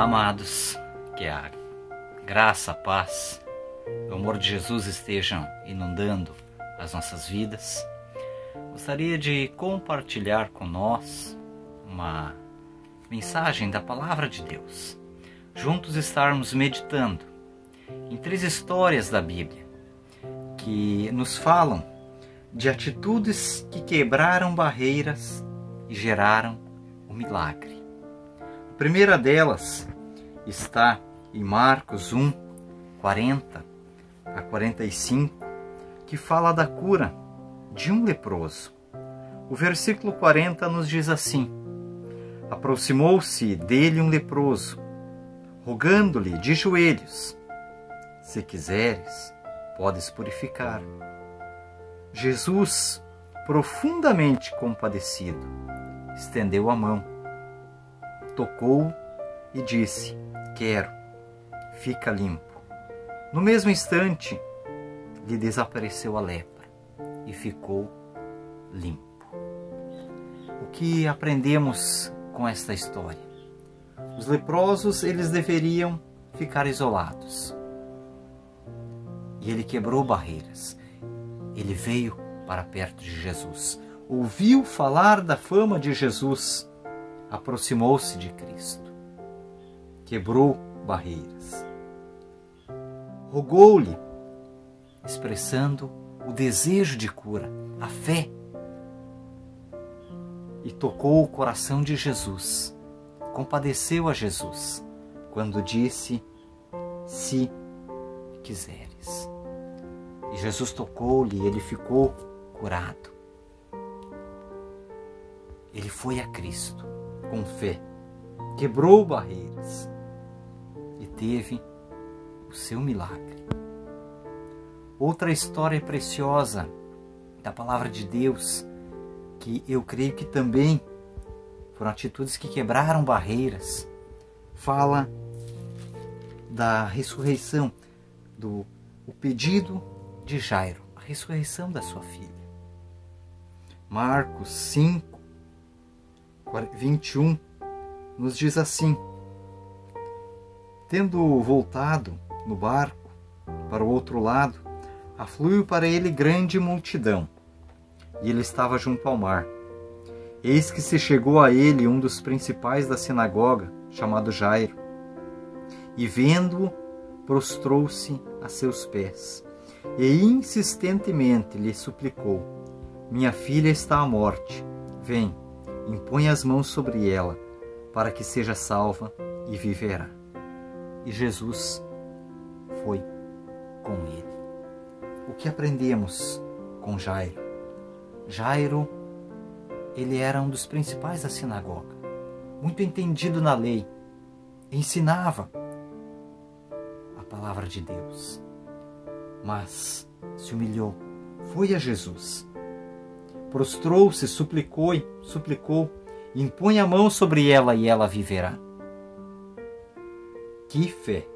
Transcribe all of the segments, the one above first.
Olá, amados, que a graça, a paz, o amor de Jesus estejam inundando as nossas vidas. Gostaria de compartilhar com nós uma mensagem da Palavra de Deus. Juntos estarmos meditando em 3 histórias da Bíblia que nos falam de atitudes que quebraram barreiras e geraram o milagre. A primeira delas está em Marcos 1, 40 a 45, que fala da cura de um leproso. O versículo 40 nos diz assim: aproximou-se dele um leproso, rogando-lhe de joelhos: se quiseres, podes purificar. Jesus, profundamente compadecido, estendeu a mão, tocou e disse: quero, fica limpo. No mesmo instante, lhe desapareceu a lepra e ficou limpo. O que aprendemos com esta história? Os leprosos, eles deveriam ficar isolados. E ele quebrou barreiras. Ele veio para perto de Jesus, ouviu falar da fama de Jesus, aproximou-se de Cristo, quebrou barreiras, rogou-lhe, expressando o desejo de cura, a fé, e tocou o coração de Jesus, compadeceu a Jesus, quando disse: se quiseres. E Jesus tocou-lhe e ele ficou curado. Ele foi a Cristo com fé, quebrou barreiras e teve o seu milagre. Outra história preciosa da Palavra de Deus, que eu creio que também foram atitudes que quebraram barreiras, fala da ressurreição, o pedido de Jairo, a ressurreição da sua filha. Marcos 5, 21 nos diz assim: tendo voltado no barco para o outro lado, afluiu para ele grande multidão, e ele estava junto ao mar. Eis que se chegou a ele um dos principais da sinagoga, chamado Jairo, e vendo-o, prostrou-se a seus pés, e insistentemente lhe suplicou: minha filha está à morte, vem, impõe as mãos sobre ela, para que seja salva e viverá. E Jesus foi com ele. O que aprendemos com Jairo? Jairo, ele era um dos principais da sinagoga, muito entendido na lei, ensinava a palavra de Deus, mas se humilhou, foi a Jesus, prostrou-se, suplicou, impõe a mão sobre ela e ela viverá. Que fé!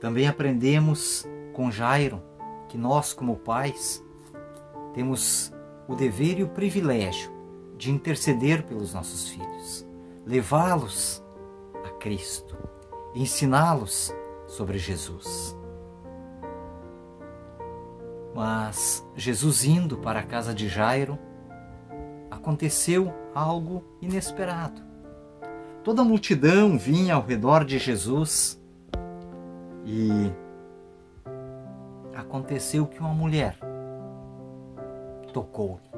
Também aprendemos com Jairo que nós, como pais, temos o dever e o privilégio de interceder pelos nossos filhos, levá-los a Cristo, ensiná-los sobre Jesus. Mas Jesus indo para a casa de Jairo, aconteceu algo inesperado. Toda a multidão vinha ao redor de Jesus e aconteceu que uma mulher tocou-lhe.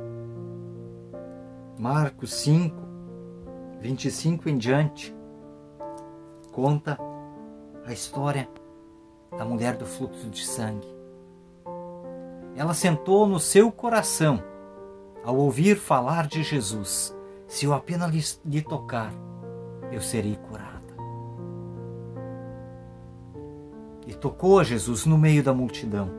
Marcos 5, 25 em diante, conta a história da mulher do fluxo de sangue. Ela sentou no seu coração, ao ouvir falar de Jesus: se eu apenas lhe tocar, eu serei curada. E tocou a Jesus no meio da multidão.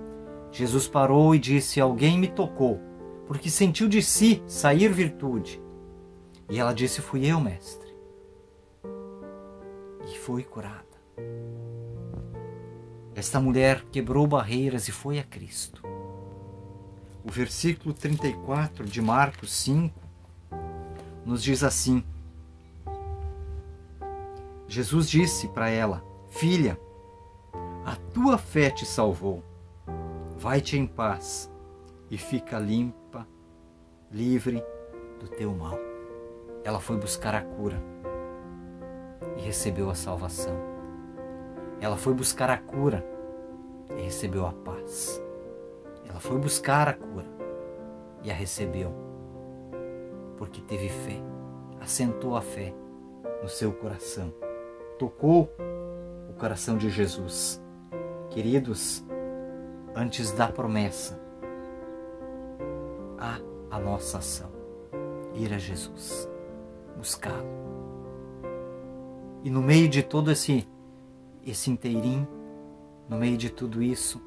Jesus parou e disse: alguém me tocou, porque sentiu de si sair virtude. E ela disse: fui eu, mestre. E foi curada. Esta mulher quebrou barreiras e foi a Cristo. O versículo 34 de Marcos 5 nos diz assim: Jesus disse para ela: filha, a tua fé te salvou. Vai-te em paz e fica limpa, livre do teu mal. Ela foi buscar a cura e recebeu a salvação. Ela foi buscar a cura e recebeu a paz. Ela foi buscar a cura e a recebeu, porque teve fé, assentou a fé no seu coração, tocou o coração de Jesus. Queridos, antes da promessa, há a nossa ação, ir a Jesus, buscá-lo. E no meio de todo esse inteirinho, no meio de tudo isso,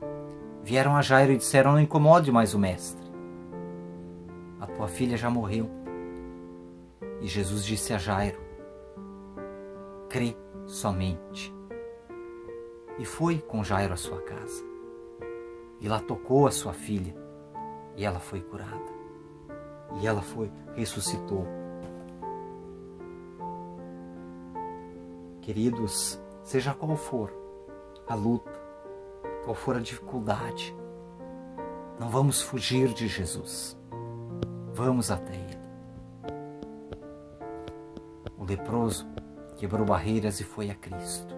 vieram a Jairo e disseram: não incomode mais o mestre, a tua filha já morreu. E Jesus disse a Jairo: crê somente. E foi com Jairo à sua casa. E lá tocou a sua filha. E ela foi curada. E ela ressuscitou. Queridos, seja qual for a luta, qual for a dificuldade, não vamos fugir de Jesus. Vamos até Ele. O leproso quebrou barreiras e foi a Cristo.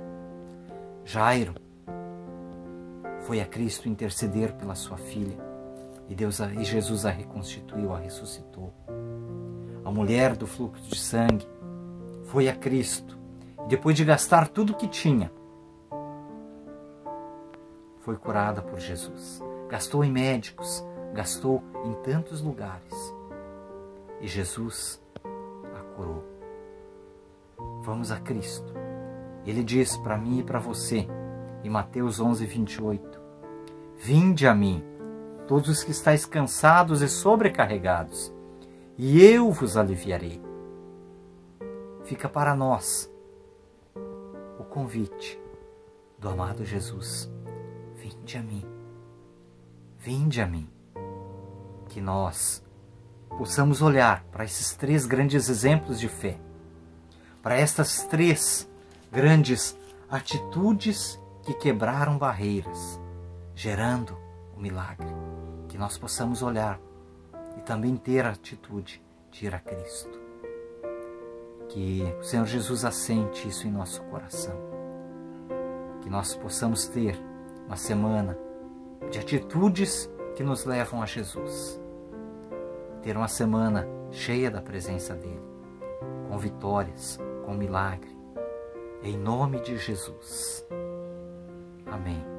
Jairo foi a Cristo interceder pela sua filha e Jesus a reconstituiu, a ressuscitou. A mulher do fluxo de sangue foi a Cristo e depois de gastar tudo que tinha, foi curada por Jesus. Gastou em médicos, gastou em tantos lugares e Jesus a curou. Vamos a Cristo. Ele diz para mim e para você, em Mateus 11:28, vinde a mim, todos os que estáis cansados e sobrecarregados, e eu vos aliviarei. Fica para nós o convite do amado Jesus. Vinde a mim. Vinde a mim. Que nós possamos olhar para esses 3 grandes exemplos de fé, para estas 3 grandes atitudes que quebraram barreiras, gerando o milagre. Que nós possamos olhar e também ter a atitude de ir a Cristo. Que o Senhor Jesus assente isso em nosso coração. Que nós possamos ter uma semana de atitudes que nos levam a Jesus. Ter uma semana cheia da presença dEle, com vitórias, com milagre. Em nome de Jesus. Amém.